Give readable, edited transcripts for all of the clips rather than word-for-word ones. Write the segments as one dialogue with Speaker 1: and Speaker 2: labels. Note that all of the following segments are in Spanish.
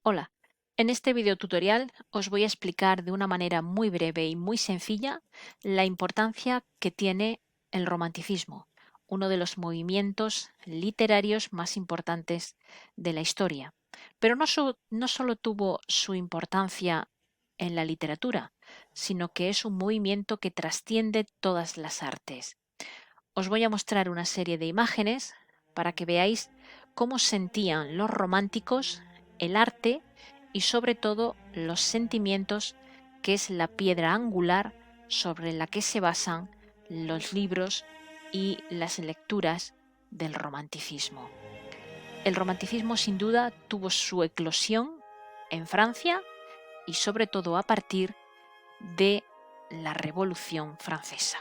Speaker 1: Hola, en este video tutorial os voy a explicar de una manera muy breve y muy sencilla la importancia que tiene el romanticismo, uno de los movimientos literarios más importantes de la historia. Pero no solo tuvo su importancia en la literatura, sino que es un movimiento que trasciende todas las artes. Os voy a mostrar una serie de imágenes para que veáis cómo sentían los románticos el arte y sobre todo los sentimientos, que es la piedra angular sobre la que se basan los libros y las lecturas del romanticismo. El romanticismo sin duda tuvo su eclosión en Francia y sobre todo a partir de la Revolución Francesa.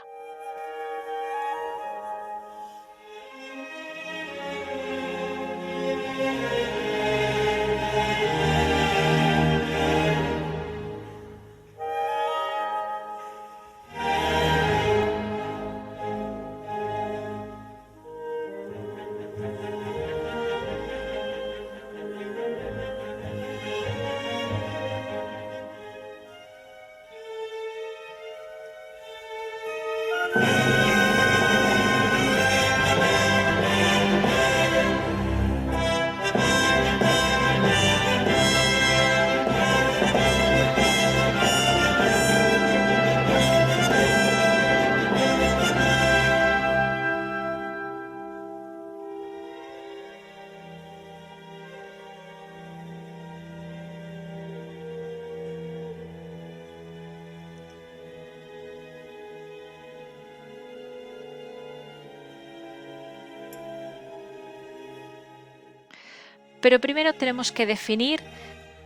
Speaker 1: Pero primero tenemos que definir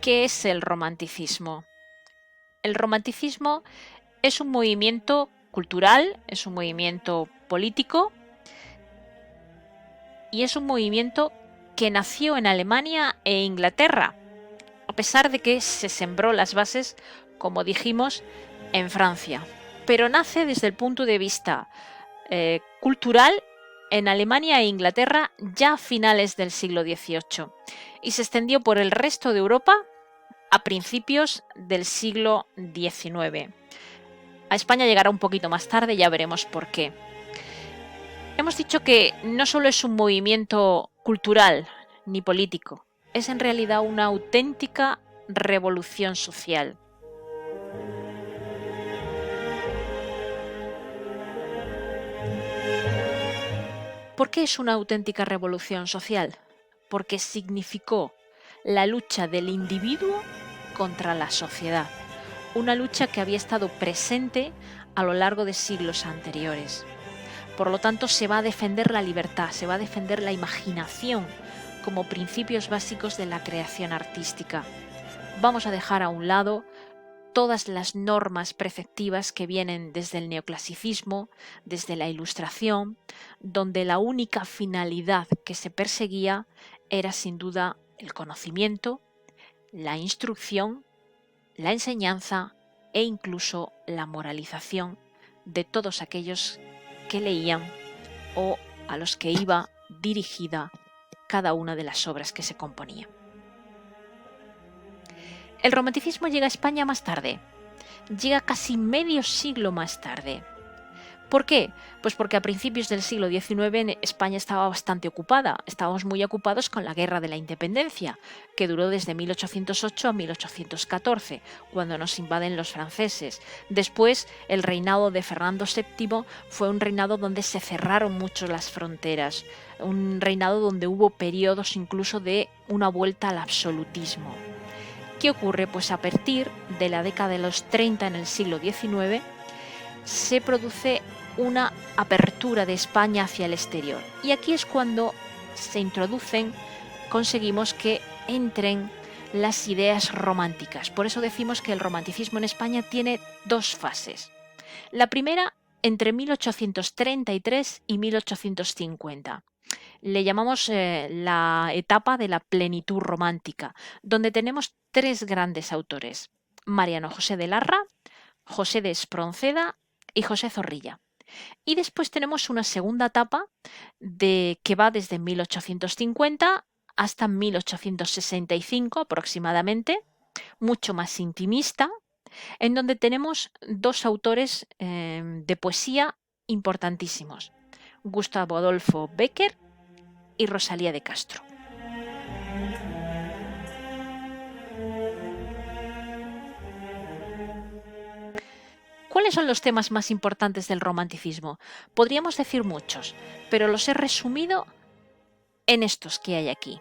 Speaker 1: qué es el romanticismo. El romanticismo es un movimiento cultural, es un movimiento político y es un movimiento que nació en Alemania e Inglaterra, a pesar de que se sembró las bases, como dijimos, en Francia. Pero nace desde el punto de vista cultural en Alemania e Inglaterra ya a finales del siglo XVIII y se extendió por el resto de Europa a principios del siglo XIX. A España llegará un poquito más tarde, ya veremos por qué. Hemos dicho que no solo es un movimiento cultural ni político, es en realidad una auténtica revolución social. ¿Por qué es una auténtica revolución social? Porque significó la lucha del individuo contra la sociedad, una lucha que había estado presente a lo largo de siglos anteriores. Por lo tanto, se va a defender la libertad, se va a defender la imaginación como principios básicos de la creación artística. Vamos a dejar a un lado todas las normas preceptivas que vienen desde el neoclasicismo, desde la Ilustración, donde la única finalidad que se perseguía era sin duda el conocimiento, la instrucción, la enseñanza e incluso la moralización de todos aquellos que leían o a los que iba dirigida cada una de las obras que se componían. El romanticismo llega a España más tarde, llega casi medio siglo más tarde. ¿Por qué? Pues porque a principios del siglo XIX España estaba bastante ocupada. Estábamos muy ocupados con la Guerra de la Independencia, que duró desde 1808 a 1814, cuando nos invaden los franceses. Después, el reinado de Fernando VII fue un reinado donde se cerraron mucho las fronteras, un reinado donde hubo periodos incluso de una vuelta al absolutismo. ¿Qué ocurre? Pues a partir de la década de los 30 en el siglo XIX se produce una apertura de España hacia el exterior. Y aquí es cuando conseguimos que entren las ideas románticas. Por eso decimos que el romanticismo en España tiene dos fases. La primera entre 1833 y 1850. Le llamamos la etapa de la plenitud romántica, donde tenemos tres grandes autores: Mariano José de Larra, José de Espronceda y José Zorrilla. Y después tenemos una segunda etapa que va desde 1850 hasta 1865 aproximadamente, mucho más intimista, en donde tenemos dos autores de poesía importantísimos, Gustavo Adolfo Bécquer y Rosalía de Castro. ¿Cuáles son los temas más importantes del romanticismo? Podríamos decir muchos, pero los he resumido en estos que hay aquí.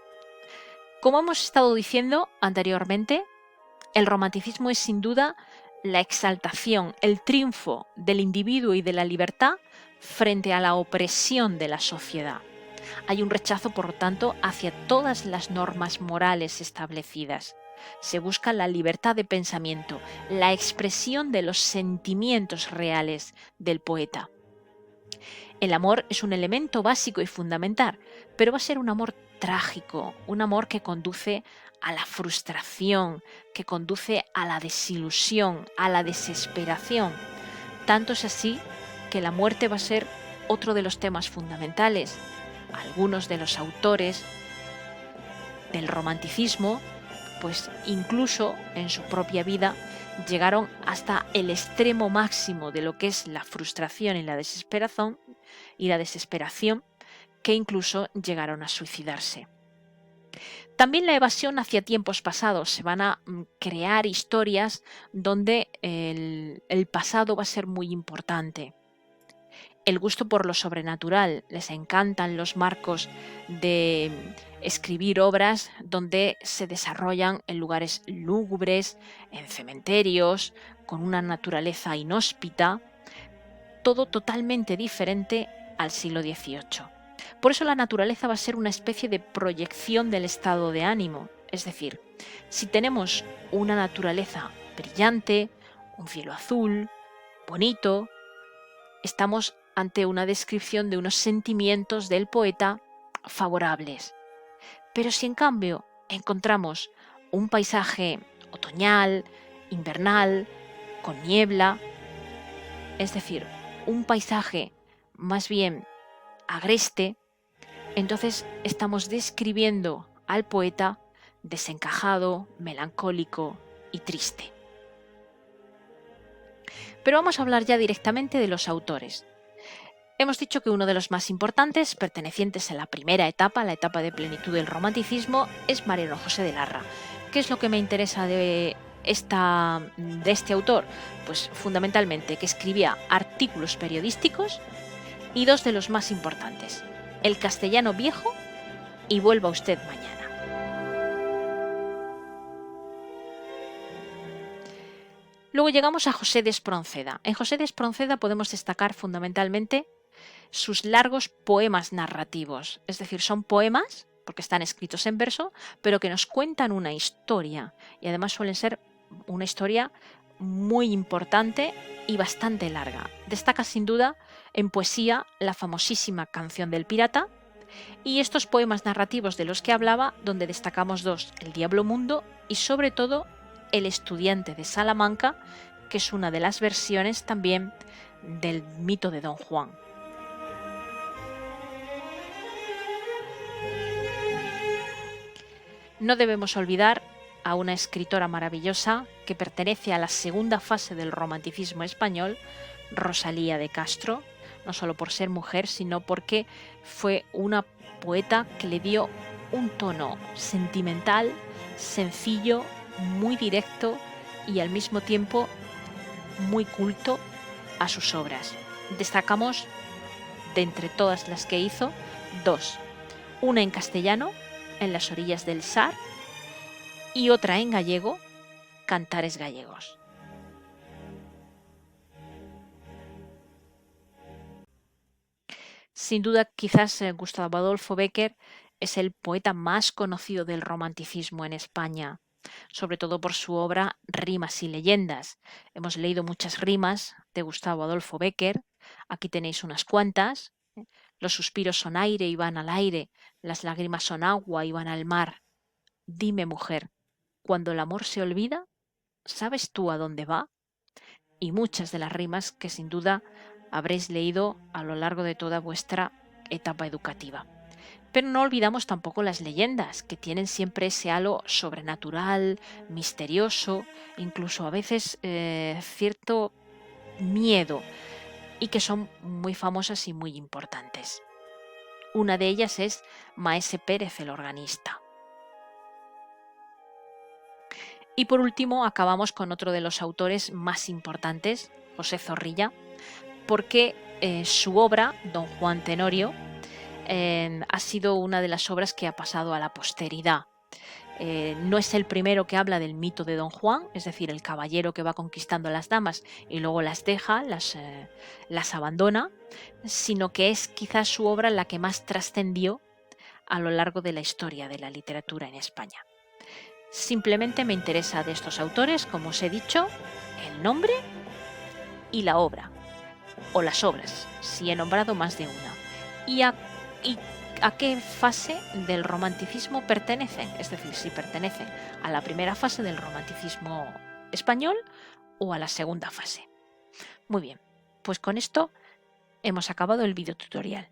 Speaker 1: Como hemos estado diciendo anteriormente, el romanticismo es sin duda la exaltación, el triunfo del individuo y de la libertad frente a la opresión de la sociedad. Hay un rechazo, por lo tanto, hacia todas las normas morales establecidas. Se busca la libertad de pensamiento, la expresión de los sentimientos reales del poeta. El amor es un elemento básico y fundamental, pero va a ser un amor trágico, un amor que conduce a la frustración, que conduce a la desilusión, a la desesperación. Tanto es así que la muerte va a ser otro de los temas fundamentales. Algunos de los autores del romanticismo, pues incluso en su propia vida, llegaron hasta el extremo máximo de lo que es la frustración y la desesperación, que incluso llegaron a suicidarse. También la evasión hacia tiempos pasados. Se van a crear historias donde el pasado va a ser muy importante. El gusto por lo sobrenatural. Les encantan los marcos de escribir obras donde se desarrollan en lugares lúgubres, en cementerios, con una naturaleza inhóspita, todo totalmente diferente al siglo XVIII. Por eso la naturaleza va a ser una especie de proyección del estado de ánimo. Es decir, si tenemos una naturaleza brillante, un cielo azul, bonito, estamos ante una descripción de unos sentimientos del poeta favorables. Pero si en cambio encontramos un paisaje otoñal, invernal, con niebla, es decir, un paisaje más bien agreste, entonces estamos describiendo al poeta desencajado, melancólico y triste. Pero vamos a hablar ya directamente de los autores. Hemos dicho que uno de los más importantes, pertenecientes a la primera etapa, la etapa de plenitud del romanticismo, es Mariano José de Larra. ¿Qué es lo que me interesa de este autor? Pues fundamentalmente que escribía artículos periodísticos y dos de los más importantes, El castellano viejo y Vuelva usted mañana. Luego llegamos a José de Espronceda. En José de Espronceda podemos destacar fundamentalmente sus largos poemas narrativos, es decir, son poemas, porque están escritos en verso, pero que nos cuentan una historia, y además suelen ser una historia muy importante y bastante larga. Destaca sin duda en poesía la famosísima Canción del Pirata y estos poemas narrativos de los que hablaba, donde destacamos dos, El Diablo Mundo y sobre todo El Estudiante de Salamanca, que es una de las versiones también del mito de Don Juan. No debemos olvidar a una escritora maravillosa que pertenece a la segunda fase del romanticismo español, Rosalía de Castro, no solo por ser mujer, sino porque fue una poeta que le dio un tono sentimental, sencillo, muy directo y al mismo tiempo muy culto a sus obras. Destacamos, de entre todas las que hizo, dos. Una en castellano, En las orillas del Sar, y otra en gallego, Cantares gallegos. Sin duda, quizás Gustavo Adolfo Bécquer es el poeta más conocido del romanticismo en España, sobre todo por su obra Rimas y leyendas. Hemos leído muchas rimas de Gustavo Adolfo Bécquer, aquí tenéis unas cuantas. Los suspiros son aire y van al aire, las lágrimas son agua y van al mar. Dime, mujer, cuando el amor se olvida, ¿sabes tú a dónde va? Y muchas de las rimas que sin duda habréis leído a lo largo de toda vuestra etapa educativa. Pero no olvidamos tampoco las leyendas, que tienen siempre ese halo sobrenatural, misterioso, incluso a veces cierto miedo, y que son muy famosas y muy importantes. Una de ellas es Maese Pérez el organista. Y por último acabamos con otro de los autores más importantes, José Zorrilla, porque su obra, Don Juan Tenorio, ha sido una de las obras que ha pasado a la posteridad. No es el primero que habla del mito de Don Juan, es decir, el caballero que va conquistando a las damas y luego las deja, las abandona, sino que es quizás su obra la que más trascendió a lo largo de la historia de la literatura en España. Simplemente me interesa de estos autores, como os he dicho, el nombre y la obra, o las obras, si he nombrado más de una, y a qué fase del romanticismo pertenecen, es decir, si pertenecen a la primera fase del romanticismo español o a la segunda fase. Muy bien, pues con esto hemos acabado el video tutorial.